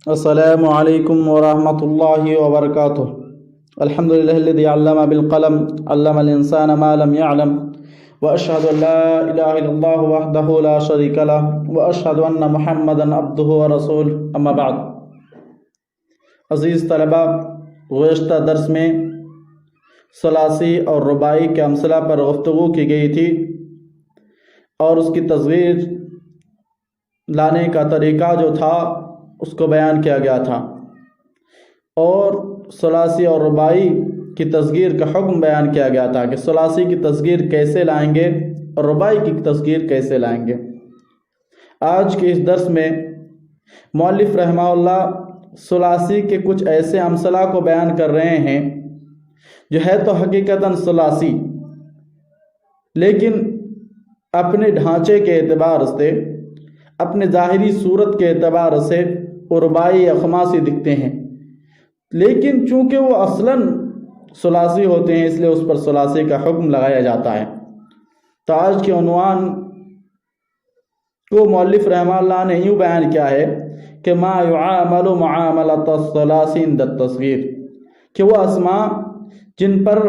السلام علیکم ورحمۃ اللہ وبرکاتہ۔ الحمد للہ الذی علم بالقلم علم الانسان ما لم يعلم واشهد ان لا الہ الا اللہ وحدہ لا شریک لہ واشهد ان محمدا عبدہ ورسولہ، اما بعد۔ عزیز طلبہ، گزشتہ درس میں ثلاثی اور رباعی کے امثلہ پر گفتگو کی گئی تھی اور اس کی تصغیر لانے کا طریقہ جو تھا اس کو بیان کیا گیا تھا، اور ثلاثی اور رباعی کی تصغیر کا حکم بیان کیا گیا تھا کہ ثلاثی کی تصغیر کیسے لائیں گے اور رباعی کی تصغیر کیسے لائیں گے۔ آج کے اس درس میں مؤلف رحمہ اللہ ثلاثی کے کچھ ایسے امثلہ کو بیان کر رہے ہیں جو ہے تو حقیقتاً ثلاثی، لیکن اپنے ڈھانچے کے اعتبار سے، اپنے ظاہری صورت کے اعتبار سے رباعی یا خماسی دکھتے ہیں، لیکن چونکہ وہ اصلاً ثلاثی ہوتے ہیں اس لیے اس پر ثلاثی کا حکم لگایا جاتا ہے۔ تو آج کے عنوان کو مؤلف رحمہ اللہ نے یوں بیان کیا ہے کہ ما یعامل معاملۃ الثلاثی عند التصغیر، کہ وہ اسماء جن پر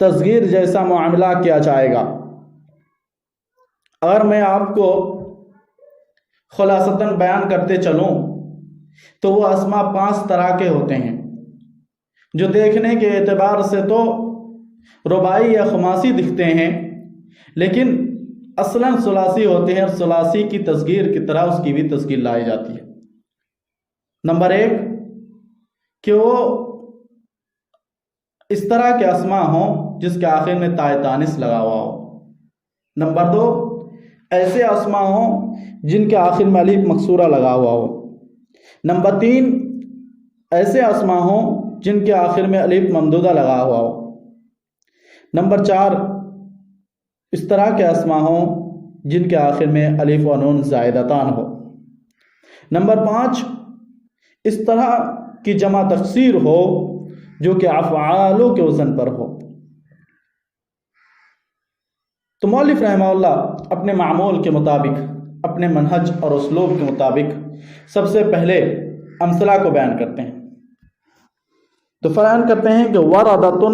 تصغیر جیسا معاملہ کیا جائے گا۔ اگر میں آپ کو خلاصتاً بیان کرتے چلوں تو وہ اسماء 5 طرح کے ہوتے ہیں جو دیکھنے کے اعتبار سے تو رباعی یا خماسی دکھتے ہیں، لیکن اصلاً ثلاثی ہوتے ہیں اور ثلاثی کی تصغیر کی طرح اس کی بھی تصغیر لائی جاتی ہے۔ نمبر 1 کہ وہ اس طرح کے اسماء ہوں جس کے آخر میں تائے تانیث لگا ہوا ہو۔ نمبر 2 ایسے اسماء ہوں جن کے آخر میں الف مکسورہ لگا ہوا ہو۔ نمبر 3 ایسے اسماء ہوں جن کے آخر میں الف ممدودہ لگا ہوا ہو۔ نمبر 4 اس طرح کے اسماء ہوں جن کے آخر میں الف و نون زائدتان ہو۔ نمبر 5 اس طرح کی جمع تکسیر ہو جو کہ افعالوں کے وزن پر ہو۔ تو مؤلف رحمہ اللہ اپنے معمول کے مطابق، اپنے منہج اور اسلوب کے مطابق سب سے پہلے امثلہ کو بیان کرتے ہیں۔ تو بیان کرتے ہیں کہ وردۃ،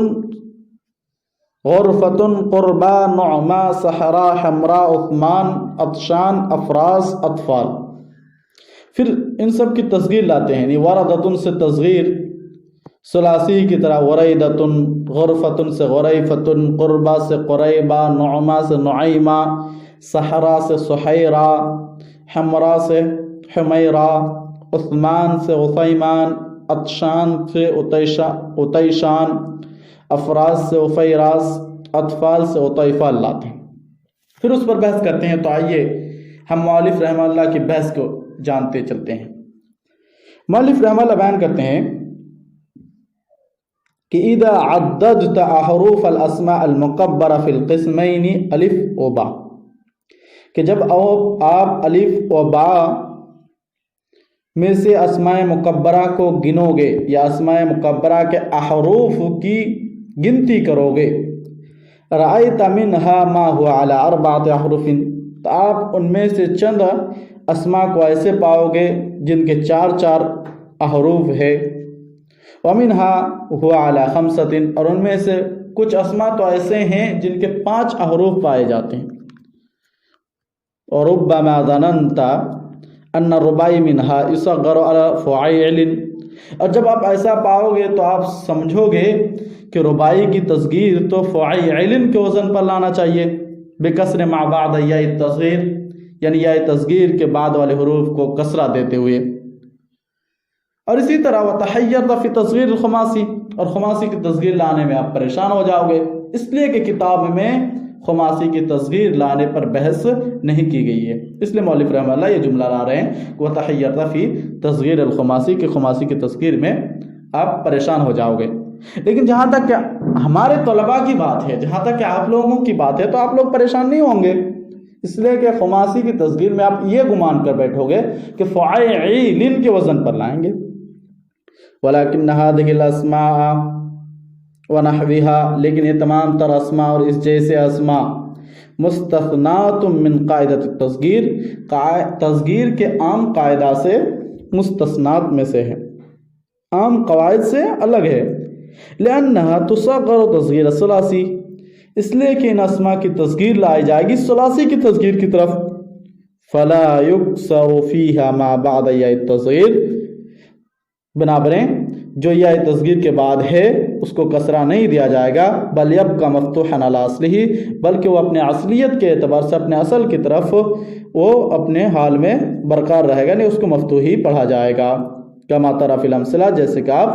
غرفۃ، قربا، نعما، صحرا، حمراء، عثمان، عطشان، افراز، اطفال۔ پھر ان سب کی تصغیر لاتے ہیں، یعنی وردۃ سے تصغیر ثلاثی کی طرح وریدۃ، غرفۃ سے غریفۃ، قربا سے قریبہ، نعما سے نعیمہ، صحرا سے سحیرہ، حمراء سے حمیرہ، عثمان سے عثیمان، عطشان سے عطیشان، افراز سے افیراز، اطفال سے عطیفہ لاتے ہیں۔ پھر اس پر بحث کرتے ہیں۔ تو آئیے ہم مؤلف رحمہ اللہ کی بحث کو جانتے چلتے ہیں۔ مؤلف رحمہ اللہ بیان کرتے ہیں کہ اذا عددت احروف الاسماء المکبرہ فی القسمین الف و با، کہ جب آپ الف و با میں سے اسماء مکبرہ کو گنو گے یا اسماء مکبرہ کے احروف کی گنتی کرو گے، رأیت منہا ما هو علی 4 احرف، تو آپ ان میں سے چند اسماء کو ایسے پاؤ گے جن کے 4 احروف ہے، ومنها هو علی 5، اور ان میں سے کچھ اسماء تو ایسے ہیں جن کے 5 احروف پائے جاتے ہیں۔ وربما ظننت ان الرباعی منها يصغر على فعیل، اور جب آپ ایسا پاؤ گے تو آپ سمجھو گے کہ رباعی کی تصغیر تو فعیل کے وزن پر لانا چاہیے، بکسر ما بعد یا تصغیر، یعنی یا تصغیر کے بعد والے حروف کو کسرہ دیتے ہوئے۔ اور اسی طرح وتحیرت فی تصغیر الخماسی، اور خماسی کی تصغیر لانے میں آپ پریشان ہو جاؤ گے، اس لیے کہ کتاب میں خماسی کی تصغیر لانے پر بحث نہیں کی گئی ہے، اس لیے مؤلف رحمہ اللہ یہ جملہ لا رہے ہیں کہ وتحیرت فی تصغیر الخماسی، کہ خماسی کی تصغیر میں آپ پریشان ہو جاؤ گے۔ لیکن جہاں تک کہ ہمارے طلباء کی بات ہے، جہاں تک کہ آپ لوگوں کی بات ہے، تو آپ لوگ پریشان نہیں ہوں گے، اس لیے کہ خماسی کی تصغیر میں آپ یہ گمان کر بیٹھو گے کہ فعیل کے وزن پر لائیں گے۔ وَلَكِنَّ هَذِهِ الْأَسْمَاءَ وَنَحْوِهَا، لیکن یہ تمام تر اسماء اور اس جیسے اسماء مستثنات من قاعدۃ التصغیر، تصغیر کے عام قاعدہ سے مستثنات میں سے ہے، عام قواعد سے الگ ہے۔ لأنها تصغر تصغیر الثلاثی، اس لیے کہ ان اسماء کی تصغیر لائی جائے گی ثلاثی کی تصغیر کی طرف۔ فلا یکسر فیہا ما بعد یا التصغیر، بنابریں جو یا تصغیر کے بعد ہے اس کو کسرہ نہیں دیا جائے گا، بل یبقى مفتوحا علی اصلہ، بلکہ وہ اپنے اصلیت کے اعتبار سے اپنے اصل کی طرف وہ اپنے حال میں برقرار رہے گا، نہیں اس کو مفتوح ہی پڑھا جائے گا، کما تری فی الامثلہ، جیسے کہ آپ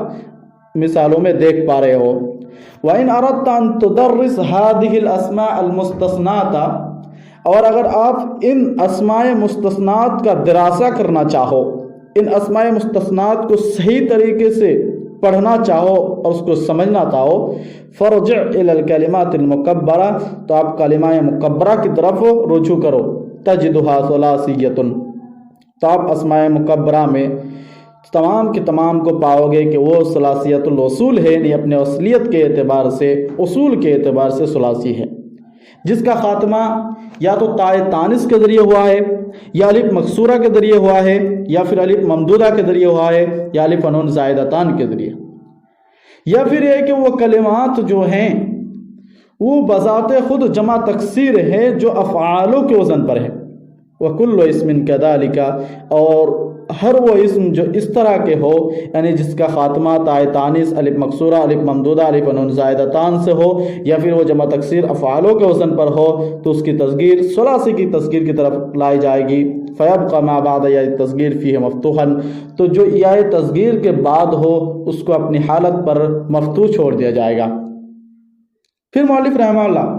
مثالوں میں دیکھ پا رہے ہو۔ وَإِنْ أَرَدْتَ أَن تُدَرِّسْ هَذِهِ الْأَسْمَاءَ الْمُسْتَثْنَاةَ، اور اگر آپ ان اسماء مستثنات کا دراسہ کرنا چاہو، ان اسماء مستثنات کو صحیح طریقے سے پڑھنا چاہو اور اس کو سمجھنا چاہو، فَرْجِعْ إِلَى الْكَلِمَاتِ الْمُكَبَّرَةِ، تو آپ کلمہ مکبرہ کی طرف رجوع کرو، تَجِدُهَا ثُلَاثِيَّةٌ، تو آپ اسماء مکبرہ میں تمام کے تمام کو پاؤ گے کہ وہ ثلاثیت الاصول ہے، یعنی اپنے اصلیت کے اعتبار سے، اصول کے اعتبار سے ثلاثی ہے، جس کا خاتمہ یا تو تائے تانس کے ذریعے ہوا ہے، یا الف مکسورہ کے ذریعے ہوا ہے، یا پھر الف ممدودہ کے ذریعے ہوا ہے، یا الف نون زائدتان کے ذریعے، یا پھر یہ کہ وہ کلمات جو ہیں وہ بذات خود جمع تکسیر ہے جو افعالوں کے وزن پر ہے۔ وَكُلُّ اسم كَذَلِكَ، اور ہر وہ اسم جو اس طرح کے ہو، یعنی جس کا خاتمہ تائے تانیث الف مکسورہ الف ممدودہ الف نون زائدتان سے ہو، یا پھر وہ جمع تکسیر افعالوں کے وزن پر ہو، تو اس کی تصغیر ثلاثی کی تصغیر کی طرف لائی جائے گی۔ فَيَبْقَى مَا بَعْدَ يَاءِ التَّصْغِيرِ فِيهِ مَفْتُوحًا، تو جو یا تصغیر کے بعد ہو اس کو اپنی حالت پر مفتوح چھوڑ دیا جائے گا۔ پھر مؤلف رحمہ اللہ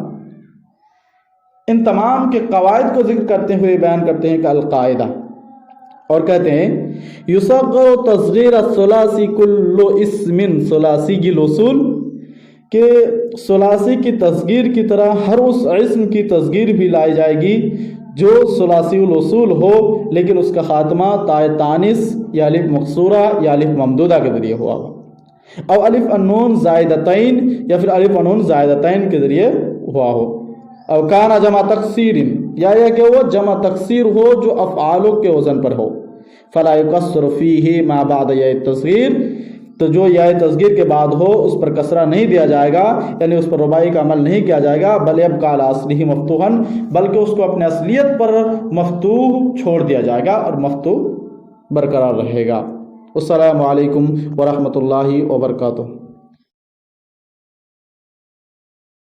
ان تمام کے قواعد کو ذکر کرتے ہوئے بیان کرتے ہیں کہ القاعدہ، اور کہتے ہیں یصغر تصغیر الثلاثی کل اسم ثلاثی الاصول، کہ ثلاثی کی تصغیر کی طرح ہر اس اسم کی تصغیر بھی لائی جائے گی جو ثلاثی الاصول ہو، لیکن اس کا خاتمہ تائے تانس یا الف مقصورہ یا الف ممدودہ کے ذریعے ہوا ہو، او الف النون زائدتین یا پھر الف النون زائدتین کے ذریعے ہوا ہو، او کانا جمع تکسیر، یا یہ کہ وہ جمع تکسیر ہو جو افعالوں کے وزن پر ہو، فلا یکسر فیہ ما بعد یا التصغیر، تو جو یا تصغیر کے بعد ہو اس پر کسرہ نہیں دیا جائے گا، یعنی اس پر رباعی کا عمل نہیں کیا جائے گا، بل یبقى علی اصلہ مفتوحا، بلکہ اس کو اپنے اصلیت پر مفتوح چھوڑ دیا جائے گا اور مفتوح برقرار رہے گا۔ السلام علیکم ورحمۃ اللہ وبرکاتہ۔